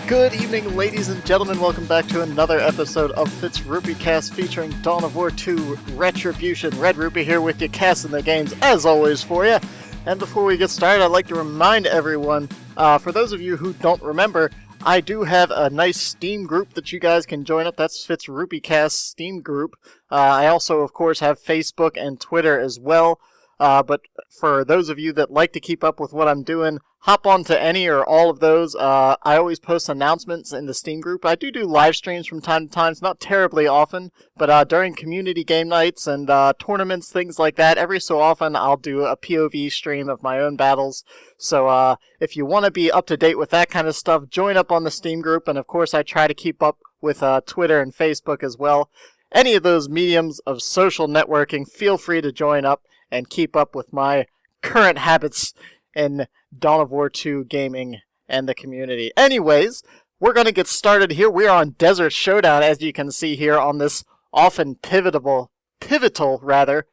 Good evening, ladies and gentlemen. Welcome back to another episode of FitzRupee Cast featuring Dawn of War 2 Retribution. Red-Rupee here with you, casting the games as always for you. And before we get started, I'd like to remind everyone, for those of you who don't remember, I do have a nice Steam group that you guys can join up. That's FitzRupee Cast Steam group. I also, of course, have Facebook and Twitter as well. But for those of you that like to keep up with what I'm doing, hop on to any or all of those. I always post announcements in the Steam group. I do live streams from time to time. It's not terribly often, but during community game nights and tournaments, things like that, every so often I'll do a POV stream of my own battles. So if you want to be up to date with that kind of stuff, join up on the Steam group. And of course, I try to keep up with Twitter and Facebook as well. Any of those mediums of social networking, feel free to join up and keep up with my current habits in Dawn of War 2 gaming and the community. Anyways, we're going to get started here. We are on Desert Showdown, as you can see here on this often pivotal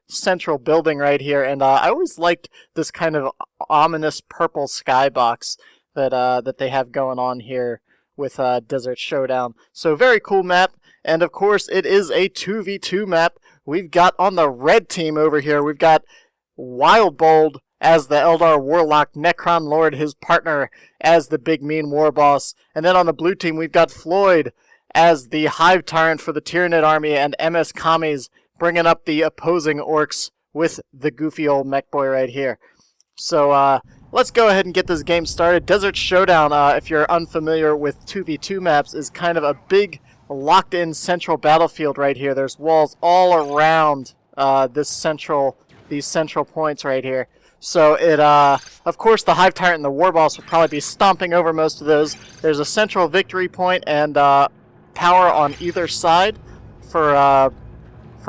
central building right here. And I always liked this kind of ominous purple skybox that they have going on here with Desert Showdown. So very cool map. And of course, it is a 2v2 map. We've got on the red team over here, we've got Wildbold as the Eldar Warlock, Necronlord, his partner, as the big mean war boss. And then on the blue team, we've got Floid as the Hive Tyrant for the Tyranid army, and MScomies bringing up the opposing orcs with the goofy old mech boy right here. So let's go ahead and get this game started. Desert Showdown, if you're unfamiliar with 2v2 maps, is kind of a big locked-in central battlefield right here. There's walls all around these central points right here. So it, of course, the Hive Tyrant and the War Boss will probably be stomping over most of those. There's a central victory point and power on either side for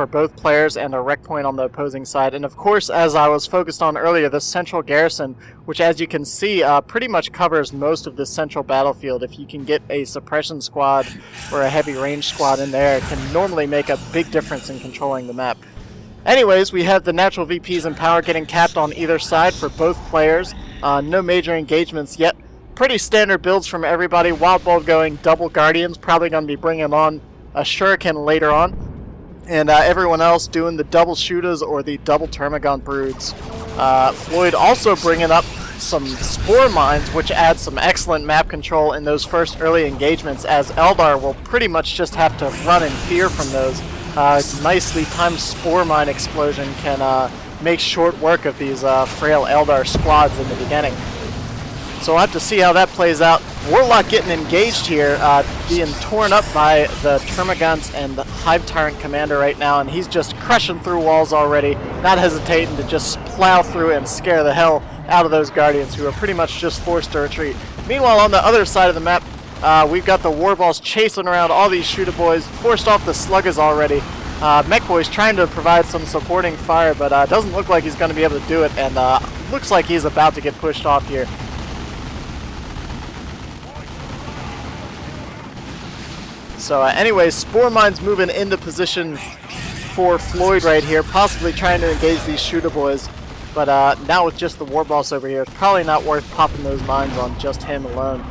both players, and a wreck point on the opposing side. And of course, as I was focused on earlier, the central garrison, which as you can see, pretty much covers most of the central battlefield. If you can get a suppression squad or a heavy range squad in there, it can normally make a big difference in controlling the map. Anyways, we have the natural VPs and power getting capped on either side for both players. No major engagements yet. Pretty standard builds from everybody. Wildbold going double Guardians, probably going to be bringing on a Shuriken later on. And everyone else doing the double shootas or the double Termagon broods. Floid also bringing up some spore mines, which adds some excellent map control in those first early engagements, as Eldar will pretty much just have to run in fear from those. Nicely timed spore mine explosion can make short work of these frail Eldar squads in the beginning. So we'll have to see how that plays out. Warlock getting engaged here, being torn up by the Termagants and the Hive Tyrant commander right now, and he's just crushing through walls already, not hesitating to just plow through and scare the hell out of those Guardians, who are pretty much just forced to retreat. Meanwhile, on the other side of the map, we've got the War Balls chasing around all these shoota boys, forced off the Sluggers already. Mech Boy's trying to provide some supporting fire, but doesn't look like he's going to be able to do it, and looks like he's about to get pushed off here. So anyways, Spore Mine's moving into position for Floid right here, possibly trying to engage these shoota boys. But now with just the War Boss over here, it's probably not worth popping those mines on just him alone.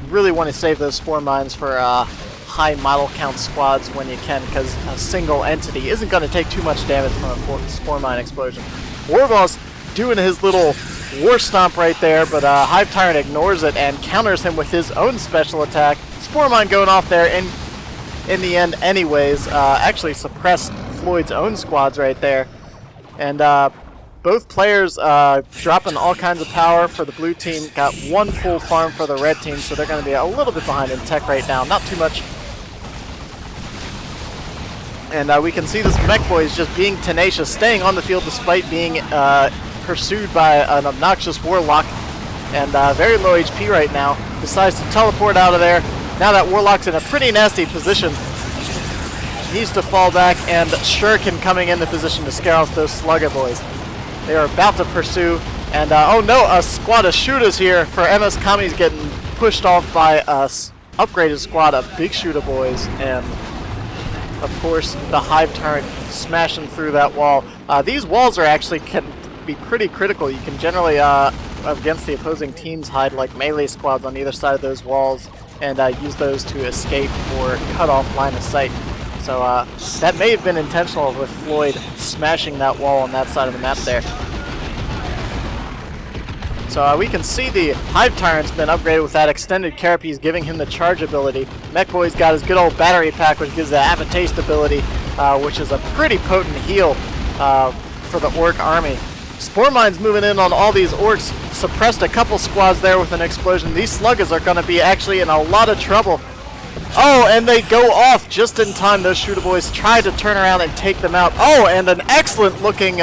You really want to save those Spore Mines for high model count squads when you can, because a single entity isn't going to take too much damage from a Spore Mine explosion. War Boss doing his little War Stomp right there, but Hive Tyrant ignores it and counters him with his own special attack. Spore Mine going off there, and in the end anyways, actually suppressed Floyd's own squads right there. And both players dropping all kinds of power for the blue team. Got one full farm for the red team, so they're going to be a little bit behind in tech right now. Not too much. And we can see this mech boy is just being tenacious, staying on the field despite being pursued by an obnoxious warlock. And very low HP right now. Decides to teleport out of there. Now that Warlock's in a pretty nasty position. Needs to fall back, and Shuriken coming into position to scare off those Slugger boys. They are about to pursue, and oh no, a squad of shooters here for MScomies getting pushed off by a upgraded squad of big shooter boys, and of course, the Hive Tyrant smashing through that wall. These walls are actually can be pretty critical. You can generally, against the opposing teams, hide like melee squads on either side of those walls and use those to escape or cut off line of sight. So that may have been intentional with Floid smashing that wall on that side of the map there. So we can see the Hive Tyrant's been upgraded with that extended carapace, giving him the charge ability. MechBoy's got his good old battery pack, which gives the Have a Taste ability, which is a pretty potent heal for the Orc army. Spore Mine's moving in on all these Orcs, suppressed a couple squads there with an explosion. These Sluggers are going to be actually in a lot of trouble. Oh, and they go off just in time. Those Shooter Boys try to turn around and take them out. Oh, and an excellent looking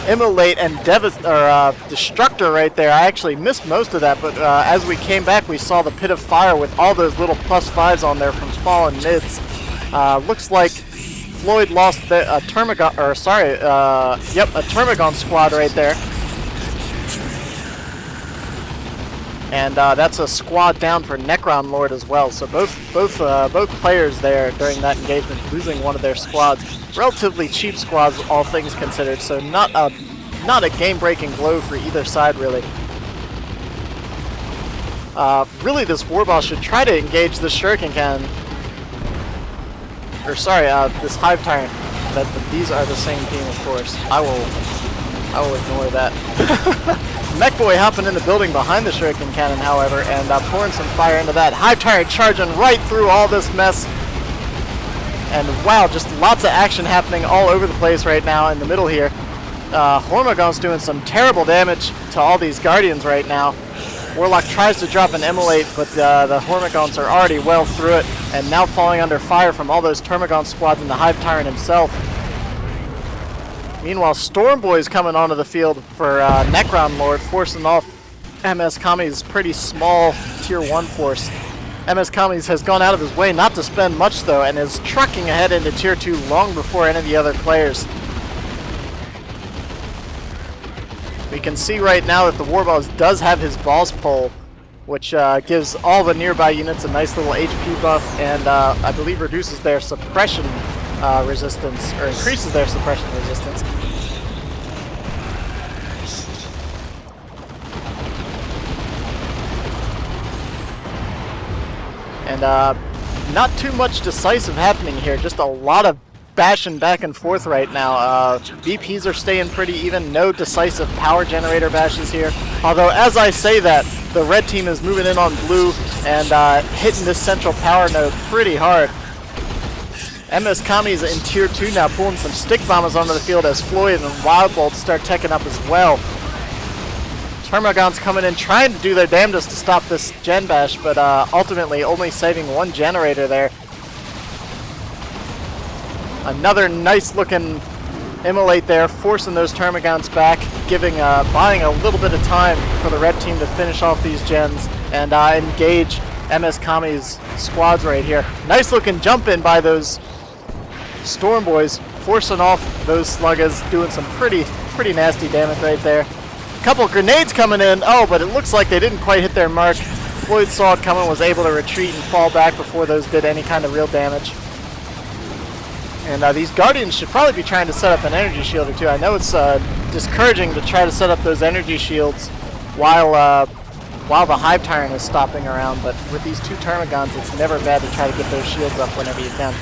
Immolate and Destructor right there. I actually missed most of that, but as we came back, we saw the Pit of Fire with all those little +5s on there from fallen mids. Looks like Floid lost a Termagon squad right there. And that's a squad down for Necronlord as well. So both players there during that engagement losing one of their squads. Relatively cheap squads, all things considered. So not a game-breaking blow for either side, really. Really, this Warboss should try to engage the Shuriken Cannon. Or sorry, this Hive Tyrant. These are the same team, of course. I will ignore that. MechBoy hopping in the building behind the Shuriken Cannon, however, and pouring some fire into that. Hive Tyrant charging right through all this mess. And wow, just lots of action happening all over the place right now in the middle here. Hormagon's doing some terrible damage to all these Guardians right now. Warlock tries to drop an Immolate, but the Hormagons are already well through it, and now falling under fire from all those Termagon squads and the Hive Tyrant himself. Meanwhile, Stormboy's coming onto the field for Necronlord, forcing off MScomies' pretty small Tier 1 force. MScomies has gone out of his way not to spend much, though, and is trucking ahead into Tier 2 long before any of the other players. We can see right now that the Warboss does have his Balls Pole, which gives all the nearby units a nice little HP buff, and I believe reduces their suppression resistance, or increases their suppression resistance. And not too much decisive happening here, just a lot of bashing back and forth right now. VPs are staying pretty even, no decisive power generator bashes here. Although, as I say that, the red team is moving in on blue and hitting this central power node pretty hard. MScomies in Tier 2 now pulling some stick bombers onto the field as Floid and Wildbold start teching up as well. Termagon's coming in trying to do their damnedest to stop this gen bash, but ultimately only saving one generator there. Another nice looking Immolate there, forcing those Termagons back, buying a little bit of time for the red team to finish off these gens and engage MScomies squads right here. Nice looking jump in by those Storm Boys, forcing off those Sluggers, doing some pretty nasty damage right there. Couple grenades coming in. Oh, but it looks like they didn't quite hit their mark. Floyd saw it coming, was able to retreat and fall back before those did any kind of real damage. And these Guardians should probably be trying to set up an energy shield or two. I know it's discouraging to try to set up those energy shields while the Hive Tyrant is stopping around, but with these two Termagons, it's never bad to try to get those shields up whenever you can.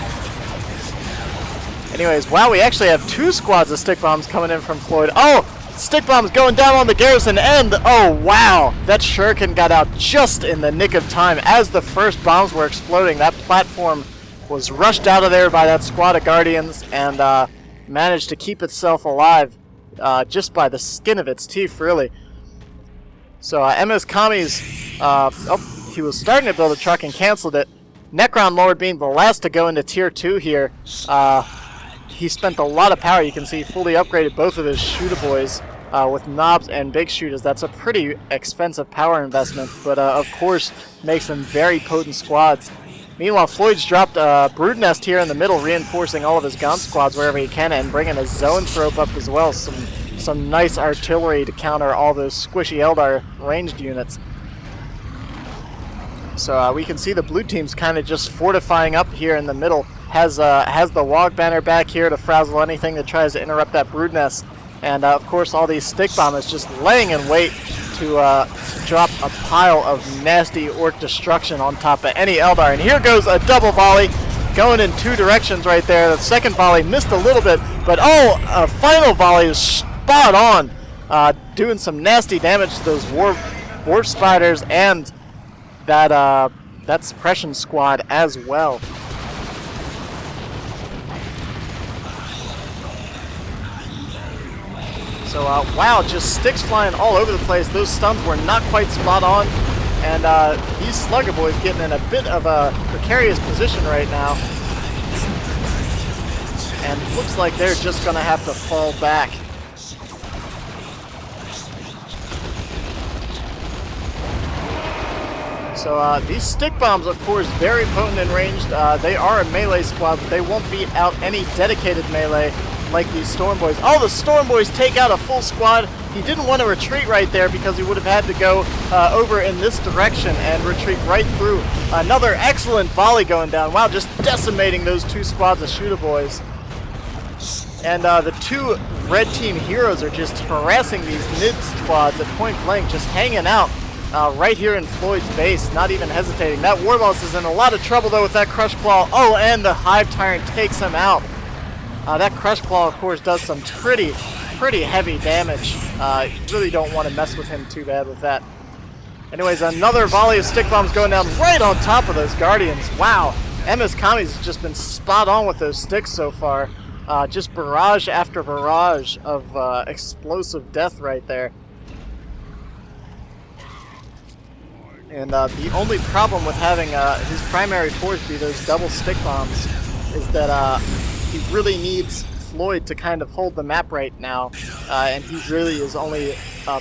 Anyways, wow, we actually have two squads of stick bombs coming in from Floyd. Oh! Stick bombs going down on the garrison end. Oh, wow. That Shuriken got out just in the nick of time. As the first bombs were exploding, that platform was rushed out of there by that squad of Guardians and managed to keep itself alive just by the skin of its teeth, really. So MScomies, he was starting to build a truck and canceled it. Necronlord being the last to go into Tier 2 here. He spent a lot of power. You can see he fully upgraded both of his Shooter Boys with knobs and big shooters. That's a pretty expensive power investment, but of course makes them very potent squads. Meanwhile, Floyd's dropped a Brood Nest here in the middle, reinforcing all of his gun squads wherever he can, and bringing a Zone Thrope up as well. Some nice artillery to counter all those squishy Eldar ranged units. So we can see the blue team's kind of just fortifying up here in the middle, has the Wog Banner back here to frazzle anything that tries to interrupt that brood nest. And of course, all these stick bombers just laying in wait to drop a pile of nasty orc destruction on top of any Eldar. And here goes a double volley, going in two directions right there. The second volley missed a little bit, but oh, a final volley is spot on, doing some nasty damage to those warp spiders and that suppression squad as well. So, wow, just sticks flying all over the place. Those stuns were not quite spot on. And these Slugger boys getting in a bit of a precarious position right now. And it looks like they're just going to have to fall back. So these stick bombs, of course, very potent and ranged. They are a melee squad, but they won't beat out any dedicated melee like these Storm Boys. Oh, the Storm Boys take out a full squad. He didn't want to retreat right there because he would have had to go over in this direction and retreat right through. Another excellent volley going down. Wow, just decimating those two squads of shoota boys. And the two red team heroes are just harassing these mid squads at point blank, just hanging out right here in Floyd's base, not even hesitating. That Warboss is in a lot of trouble though with that Crush Claw. Oh, and the Hive Tyrant takes him out. That Crush Claw, of course, does some pretty heavy damage. You really don't want to mess with him too bad with that. Anyways, another volley of stick bombs going down right on top of those Guardians. Wow, MScomies has just been spot on with those sticks so far. Just barrage after barrage of explosive death right there. And the only problem with having his primary force be those double stick bombs is that he really needs Floid to kind of hold the map right now, and he really is only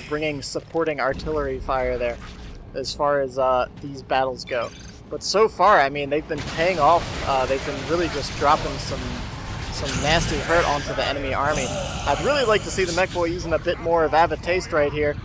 bringing supporting artillery fire there as far as these battles go. But so far, I mean, they've been paying off. They've been really just dropping some nasty hurt onto the enemy army. I'd really like to see the Mech Boy using a bit more of Avid Taste right here.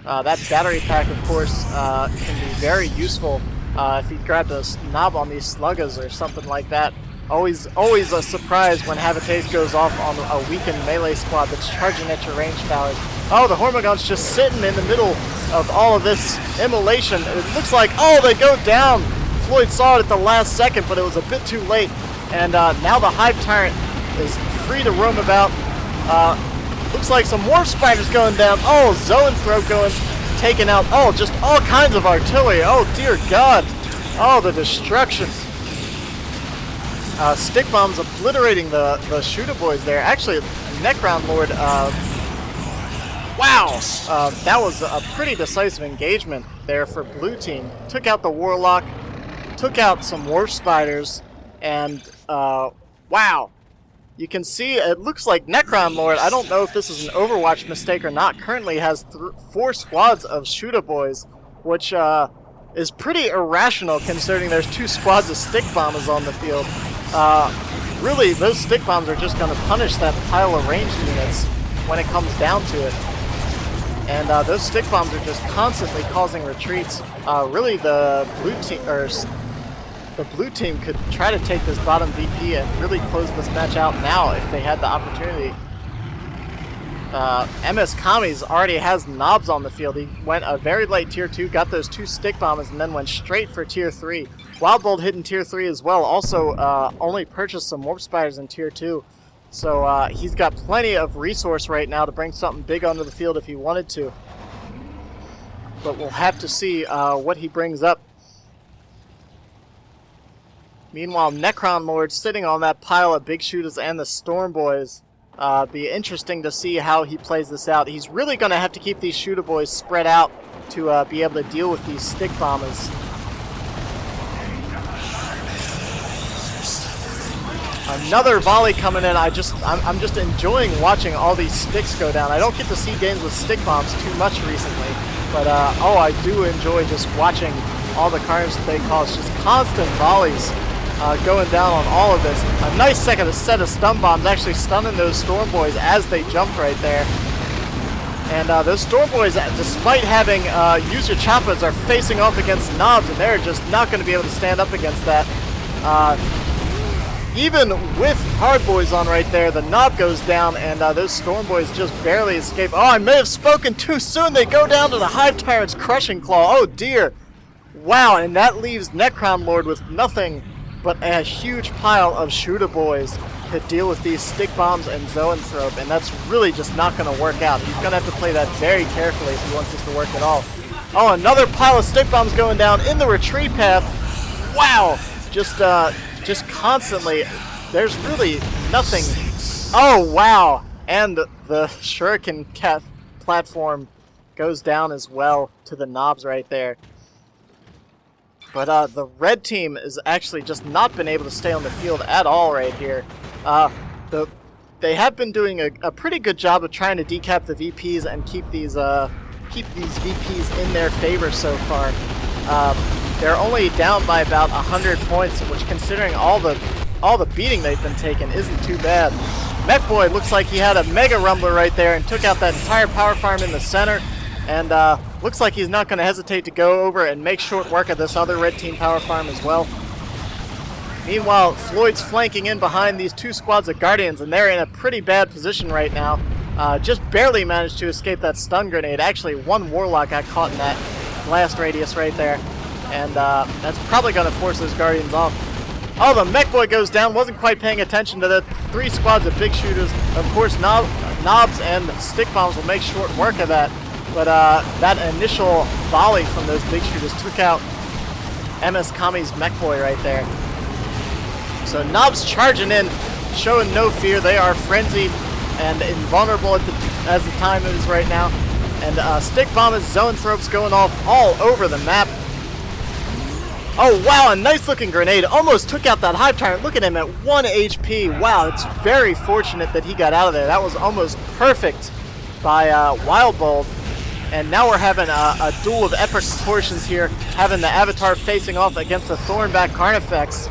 That battery pack, of course, can be very useful if he grabbed a knob on these sluggers or something like that. Always a surprise when Habitate goes off on a weakened melee squad that's charging at your range powers. Oh, the Hormogon's just sitting in the middle of all of this immolation. It looks like, oh, they go down. Floyd saw it at the last second, but it was a bit too late. And now the Hive Tyrant is free to roam about. Looks like some Warp Spiders going down. Oh, Zoanthrope going, taking out, oh, just all kinds of artillery. Oh, dear God. Oh, the destruction. Stick bombs obliterating the shoota boys there. Actually, Necronlord, wow! That was a pretty decisive engagement there for blue team. Took out the Warlock, took out some Warp Spiders, and wow! You can see it looks like Necronlord, I don't know if this is an Overwatch mistake or not, currently has 4 squads of shoota boys, which is pretty irrational considering there's 2 squads of stick bombers on the field. Really, those stick bombs are just going to punish that pile of ranged units when it comes down to it. And those stick bombs are just constantly causing retreats. Really, the blue team could try to take this bottom VP and really close this match out now if they had the opportunity. MScomies already has knobs on the field. He went a very late tier 2, got those 2 stick bombers, and then went straight for tier 3. Wildbold hit in tier 3 as well. Also, only purchased some Warp Spiders in tier 2. So he's got plenty of resource right now to bring something big onto the field if he wanted to. But we'll have to see what he brings up. Meanwhile, Necronlord sitting on that pile of big shooters and the Storm Boys. Be interesting to see how he plays this out. He's really going to have to keep these shoota boys spread out to be able to deal with these stick bombers. Another volley coming in. I'm just enjoying watching all these sticks go down. I don't get to see games with stick bombs too much recently, but oh, I do enjoy just watching all the carnage that they cause. Just constant volleys going down on all of this. A nice set of stun bombs actually stunning those Storm Boys as they jumped right there. And those Storm Boys, despite having user choppers, are facing off against knobs, and they're just not going to be able to stand up against that. even with Hard Boys on right there, the knob goes down, and those Storm Boys just barely escape. Oh, I may have spoken too soon. They go down to the Hive Tyrant's Crushing Claw. Oh, dear. Wow, and that leaves Necronlord with nothing but a huge pile of shoota boys to deal with these stikkbombs and zoanthrope, and that's really just not going to work out. He's going to have to play that very carefully if he wants this to work at all. Oh, another pile of stikkbombs going down in the retreat path. Wow, just constantly. There's really nothing. Oh, wow, and the shuriken platform goes down as well to the knobs right there. But the red team has actually just not been able to stay on the field at all right here. They have been doing a pretty good job of trying to decap the VPs and keep these VPs in their favor so far. They're only down by about 100 points, which, considering all the beating they've been taking, isn't too bad. Mechboy looks like he had a Mega Rumbler right there and took out that entire power farm in the center. And looks like he's not going to hesitate to go over and make short work of this other red team power farm as well. Meanwhile, Floyd's flanking in behind these two squads of Guardians, and they're in a pretty bad position right now. Just barely managed to escape that stun grenade. Actually, one Warlock got caught in that blast radius right there. And that's probably going to force those Guardians off. Oh, the Mechboy goes down. Wasn't quite paying attention to the three squads of big shooters. Of course, knobs and stikkbombs will make short work of that. But that initial volley from those big shooters took out MScomies' Mechboy right there. So knobs charging in, showing no fear. They are frenzied and invulnerable as the time is right now. And stikkbomb and zoanthropes going off all over the map. Oh, wow, a nice looking grenade. Almost took out that Hive Tyrant. Look at him at 1 HP. Wow, it's very fortunate that he got out of there. That was almost perfect by Wildbold. And now we're having a duel of epic proportions here, having the Avatar facing off against the Thornback Carnifex.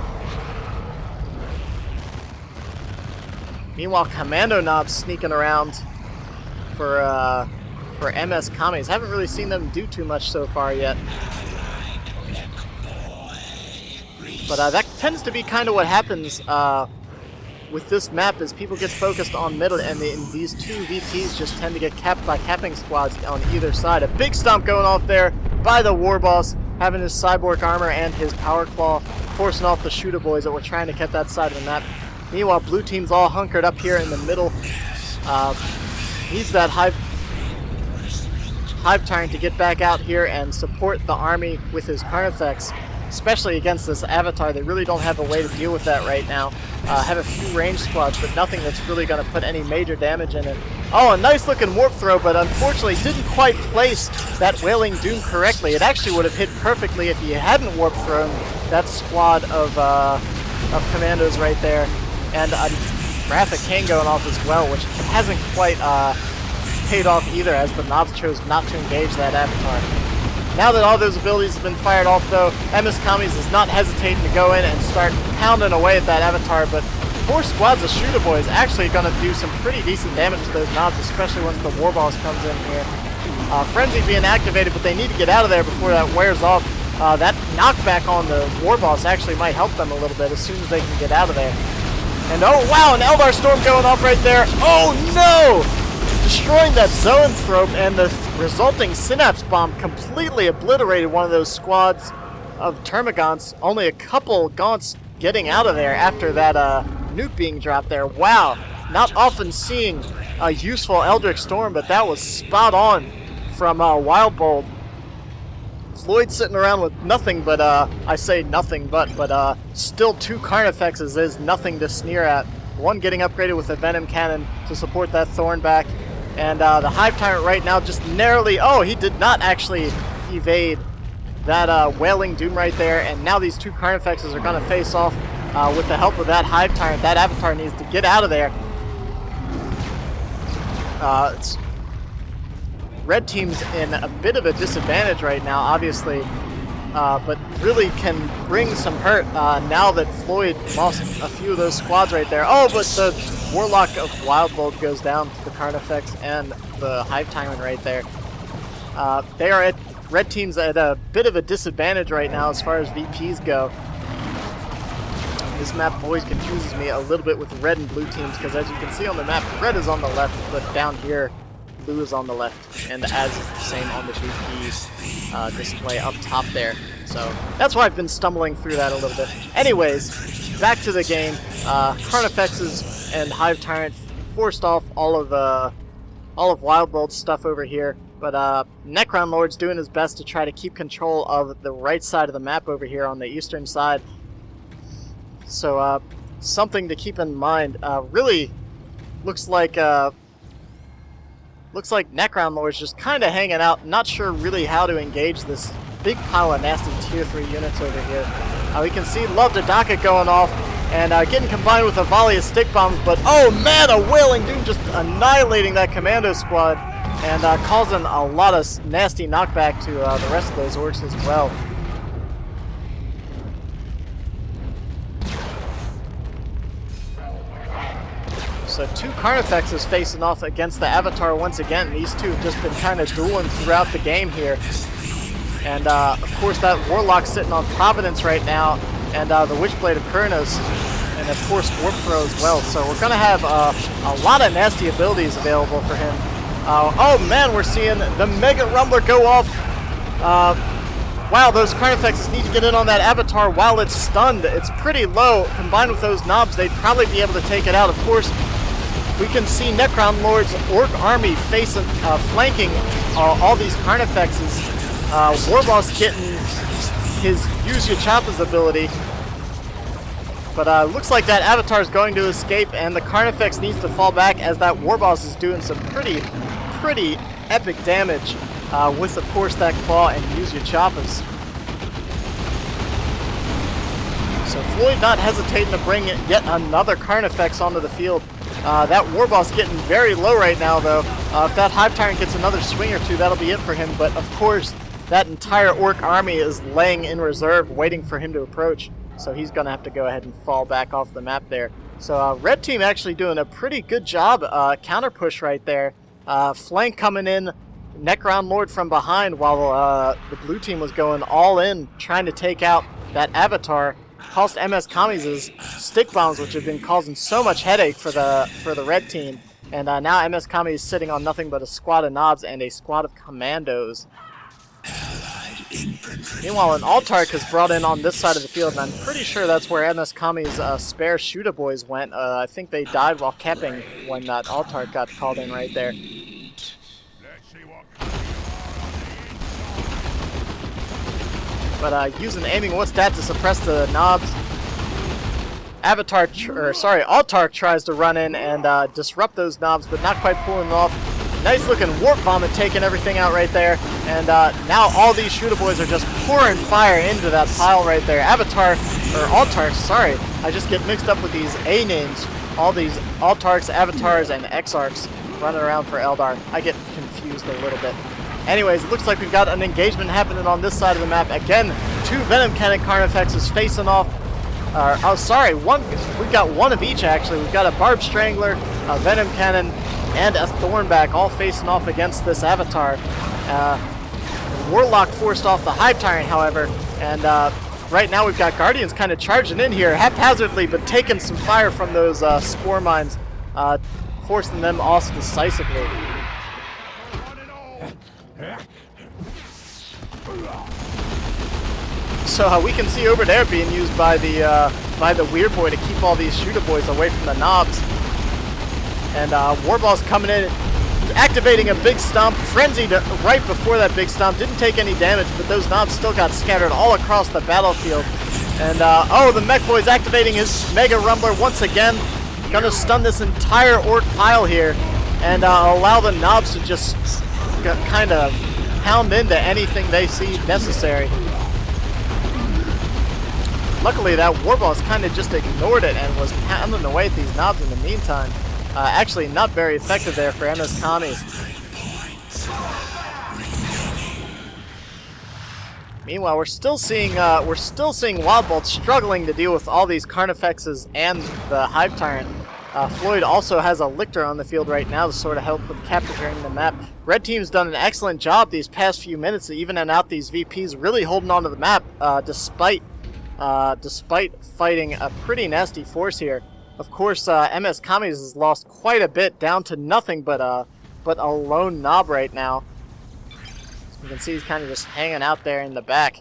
Meanwhile, Commando Knobs sneaking around for MScomies. Haven't really seen them do too much so far yet. But that tends to be kind of what happens with this map, is people get focused on middle, and these two VPs just tend to get capped by capping squads on either side. A big stomp going off there by the War Boss, having his cyborg armor and his power claw, forcing off the shoota boys that were trying to get that side of the map. Meanwhile, blue team's all hunkered up here in the middle. Needs that Hive Tyrant to get back out here and support the army with his Carnifex, especially against this Avatar. They really don't have a way to deal with that right now. Have a few range squads, but nothing that's really going to put any major damage in it. Oh, a nice looking warp throw, but unfortunately didn't quite place that Wailing Doom correctly. It actually would have hit perfectly if he hadn't warp thrown that squad of commandos right there. And a Graphic Cane going off as well, which hasn't quite paid off either, as the knobs chose not to engage that Avatar. Now that all those abilities have been fired off, though, MScomies is not hesitating to go in and start pounding away at that Avatar, but 4 squads of shoota boys actually going to do some pretty decent damage to those knobs, especially once the War Boss comes in here. Frenzy being activated, but they need to get out of there before that wears off. That knockback on the War Boss actually might help them a little bit as soon as they can get out of there. And oh wow, an Eldar Storm going off right there. Oh no! Destroying that Zoanthrope, and the resulting Synapse Bomb completely obliterated one of those squads of Termagants. Only a couple Gaunts getting out of there after that nuke being dropped there. Wow, not often seeing a useful Eldritch Storm, but that was spot on from Wildbold. Floyd sitting around with nothing but, I say nothing but still 2 Carnifexes is nothing to sneer at. One getting upgraded with a Venom Cannon to support that Thornback. And the Hive Tyrant right now just narrowly, oh, he did not actually evade that Wailing Doom right there. And now these 2 Carnifexes are going to face off with the help of that Hive Tyrant. That Avatar needs to get out of there. Red team's in a bit of a disadvantage right now, obviously, but really can bring some hurt now that Floyd lost a few of those squads right there. Oh, but the Warlock of Wildbold goes down to the Carnifex and the Hive Tyrant right there. They are at Red team's at a bit of a disadvantage right now as far as VPs go. this map always confuses me a little bit with red and blue teams, because as you can see on the map, red is on the left, but down here, blue is on the left, and as is the same on the VP display up top there. So that's why I've been stumbling through that a little bit. Anyways, back to the game. Carnifexes and Hive Tyrant forced off all of Wildbold's stuff over here, but Necronlord's doing his best to try to keep control of the right side of the map over here on the eastern side. So something to keep in mind. Really looks like Necronlord's just kind of hanging out, not sure really how to engage this big pile of nasty tier 3 units over here. We can see Love to Daka going off and getting combined with a volley of stick bombs, but oh man, a Wailing Doom just annihilating that commando squad and causing a lot of nasty knockback to the rest of those orcs as well. So two Carnifexes facing off against the Avatar once again. These two have just been kind of dueling throughout the game here. And of course that Warlock's sitting on Providence right now, and the Witchblade of Kurnos, and of course Warp Throw as well. So we're going to have a lot of nasty abilities available for him. Oh man, we're seeing the Mega Rumbler go off. Wow, those Carnifexes need to get in on that Avatar while it's stunned. It's pretty low. Combined with those knobs, they'd probably be able to take it out. Of course, we can see Necronlord's Orc army facing, flanking all these Carnifexes. Warboss getting his Use Your Choppa's ability. But looks like that Avatar's going to escape, and the Carnifex needs to fall back as that Warboss is doing some pretty epic damage with, of course, that Claw and Use Your Choppas. So Floid not hesitating to bring yet another Carnifex onto the field. That Warboss getting very low right now, though. If that Hive Tyrant gets another swing or two, that'll be it for him. But of course, that entire Orc army is laying in reserve, waiting for him to approach. So he's going to have to go ahead and fall back off the map there. So Red Team actually doing a pretty good job counter push right there. Flank coming in, Necronlord from behind, while the Blue Team was going all in, trying to take out that Avatar. Cost MScomies' stick bombs, which have been causing so much headache for the Red Team. And now MScomies is sitting on nothing but a squad of knobs and a squad of commandos. Meanwhile, an Altark is brought in on this side of the field, and I'm pretty sure that's where MScomies' spare shoota boys went. I think they died while capping when that Altark got called in right there. But using aiming what's that to suppress the knobs. Altark tries to run in and disrupt those knobs, but not quite pulling it off. Nice looking Warp Vomit taking everything out right there. And now all these shoota boys are just pouring fire into that pile right there. Altarks, sorry. I just get mixed up with these A names. All these Altarks, Avatars, and Exarchs running around for Eldar. I get confused a little bit. Anyways, it looks like we've got an engagement happening on this side of the map. Again, two Venom Cannon Carnifexes facing off. We've got one of each actually. We've got a Barb Strangler, a Venom Cannon, and a Thornback all facing off against this Avatar. Warlock forced off the Hive Tyrant, however, and right now we've got Guardians kind of charging in here haphazardly, but taking some fire from those Spore Mines, forcing them off decisively. So we can see over there being used by the Weird Boy to keep all these shoota boys away from the knobs. And Warboss coming in, activating a big stomp, frenzied right before that big stomp, didn't take any damage, but those knobs still got scattered all across the battlefield. And the Mech Boy's activating his Mega Rumbler once again, gonna stun this entire Orc pile here, and allow the knobs to just kind of pound into anything they see necessary. Luckily, that Warboss kind of just ignored it and was pounding away at these knobs in the meantime. Actually, not very effective there for MScomies. Meanwhile, we're still seeing Wildbold struggling to deal with all these Carnifexes and the Hive Tyrant. Floid also has a Lictor on the field right now to sort of help with capturing the map. Red Team's done an excellent job these past few minutes to even out these VPs, really holding on to the map despite despite fighting a pretty nasty force here. Of course, MScomies has lost quite a bit, down to nothing but a lone knob right now. So you can see he's kind of just hanging out there in the back.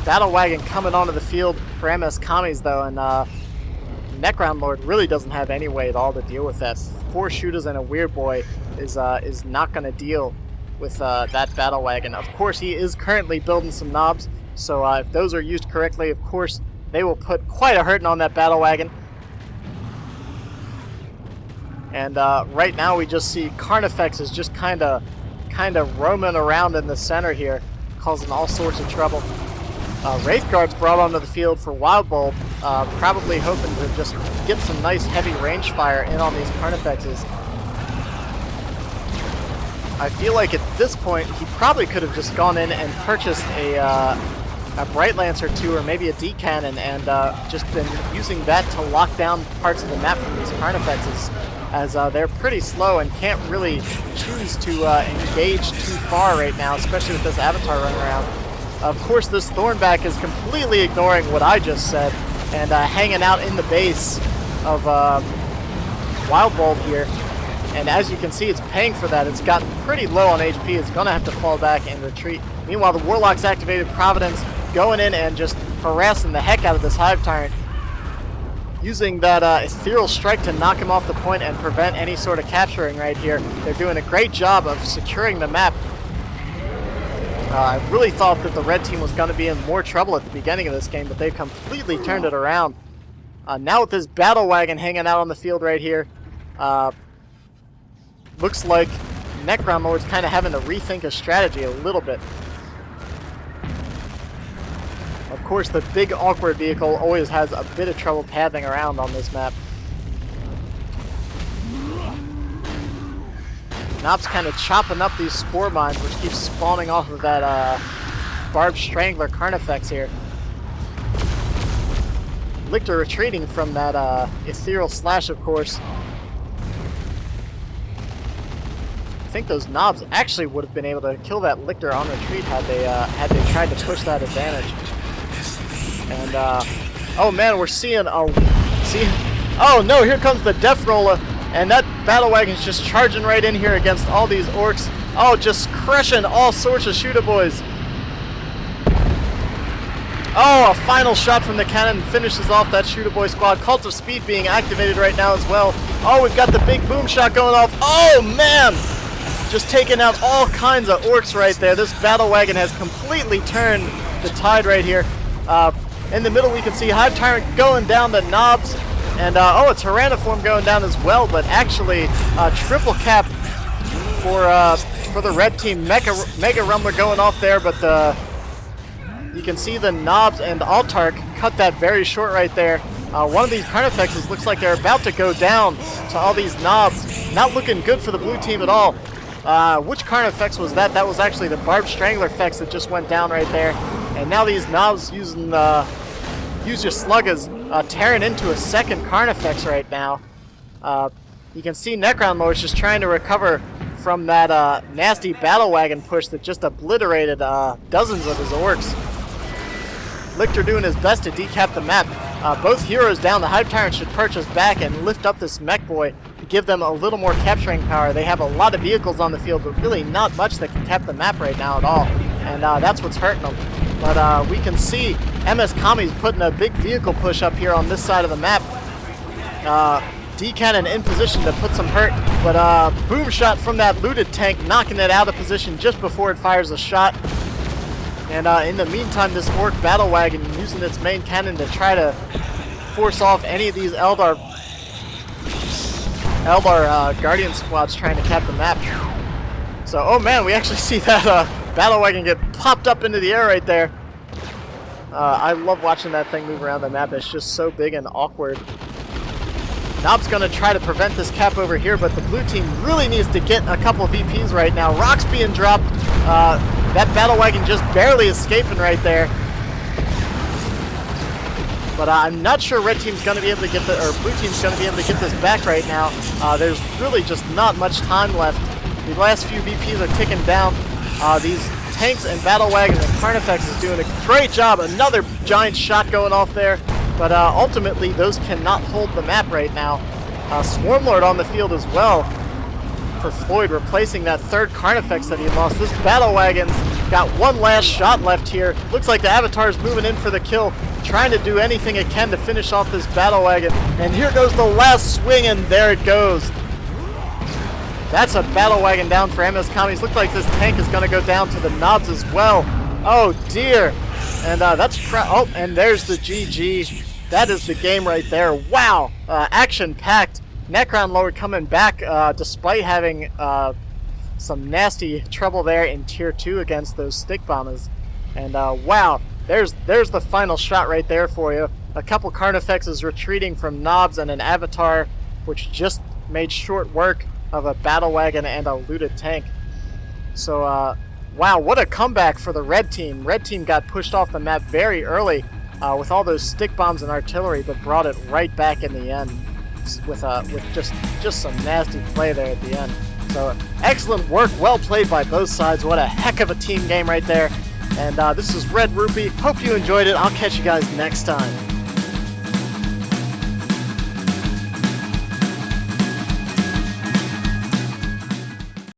Battle Wagon coming onto the field for MScomies though, and Necronlord really doesn't have any way at all to deal with that. 4 shooters and a weird boy is not going to deal with that Battle Wagon. Of course, he is currently building some knobs, so if those are used correctly, of course, they will put quite a hurting on that Battle Wagon. And right now we just see Carnifexes just kind of roaming around in the center here, causing all sorts of trouble. Wraithguard's brought onto the field for Wildbold, probably hoping to just get some nice heavy range fire in on these Carnifexes. I feel like at this point he probably could have just gone in and purchased a Bright Lance or 2 or maybe a D-Cannon and just been using that to lock down parts of the map from these Carnifexes, as they're pretty slow and can't really choose to engage too far right now, especially with this Avatar running around. Of course, this Thornback is completely ignoring what I just said and hanging out in the base of Wildbold here. And as you can see, it's paying for that. It's gotten pretty low on HP. It's going to have to fall back and retreat. Meanwhile, the Warlock's activated Providence, going in and just harassing the heck out of this Hive Tyrant, using that Ethereal Strike to knock him off the point and prevent any sort of capturing right here. They're doing a great job of securing the map. I really thought that the red team was going to be in more trouble at the beginning of this game, but they've completely turned it around. Now with this Battle Wagon hanging out on the field right here, looks like Necronlord's kind of having to rethink his strategy a little bit. Of course, the big awkward vehicle always has a bit of trouble pathing around on this map. Nop's kind of chopping up these spore mines, which keeps spawning off of that Barbed Strangler Carnifex here. Lictor retreating from that Ethereal Slash, of course. I think those knobs actually would have been able to kill that Lictor on retreat had they tried to push that advantage. And oh man, we're seeing oh no, here comes the Death Roller, and that Battle Wagon's just charging right in here against all these orcs. Oh, just crushing all sorts of shooter boys. Oh, a final shot from the cannon finishes off that shooter boy squad. Cult of Speed being activated right now as well. Oh, we've got the big boom shot going off. Oh man, just taking out all kinds of orcs right there. This Battle Wagon has completely turned the tide right here. In the middle we can see Hive Tyrant going down the knobs, and oh, a Tyranniform going down as well, but actually triple cap for the red team. Mega Rumbler going off there, but you can see the knobs and Altark cut that very short right there. One of these Carnifexes looks like they're about to go down to all these knobs. Not looking good for the blue team at all. Which Carnifex was that? That was actually the Barbed Strangler Fex that just went down right there. And now these knobs using Use Your Sluggers tearing into a second Carnifex right now. You can see Necronlord's just trying to recover from that nasty Battle Wagon push that just obliterated dozens of his orcs. Lictor doing his best to decap the map. Both heroes down. The Hive Tyrant should purchase back and lift up this mech boy to give them a little more capturing power. They have a lot of vehicles on the field, but really not much that can cap the map right now at all. And that's what's hurting them. But we can see MScomies putting a big vehicle push up here on this side of the map. D-Cannon in position to put some hurt, but boom shot from that looted tank, knocking it out of position just before it fires a shot. And in the meantime, this Orc Battle Wagon using its main cannon to try to force off any of these Eldar Guardian squads trying to cap the map. So, oh man, we actually see that Battle Wagon get popped up into the air right there. I love watching that thing move around the map. It's just so big and awkward. Nob's going to try to prevent this cap over here, but the blue team really needs to get a couple of VPs right now. Rocks being dropped. That Battle Wagon just barely escaping right there. But I'm not sure red team's going to be able to get or blue team's going to be able to get this back right now. There's really just not much time left. The last few VPs are ticking down. These tanks and battle wagons, and Carnifex is doing a great job. Another giant shot going off there, but ultimately those cannot hold the map right now. Swarmlord on the field as well for Floid, replacing that third Carnifex that he lost. This battle wagon's got one last shot left here. Looks like the Avatar is moving in for the kill, trying to do anything it can to finish off this battle wagon. And here goes the last swing, and there it goes. That's a battle wagon down for MScomies. Looks like this tank is going to go down to the knobs as well. Oh dear. And and there's the GG. That is the game right there. Wow. Action-packed. Necronlord coming back despite having some nasty trouble there in Tier 2 against those stikkbombs. And wow, there's the final shot right there for you. A couple Carnifexes retreating from knobs and an Avatar, which just made short work of a battle wagon and a looted tank. So wow, what a comeback for the red team. Red team got pushed off the map very early with all those stikkbombs and artillery, but brought it right back in the end with just some nasty play there at the end. So excellent work, well played by both sides. What a heck of a team game right there. And this is Red-Rupee. Hope you enjoyed it. I'll catch you guys next time.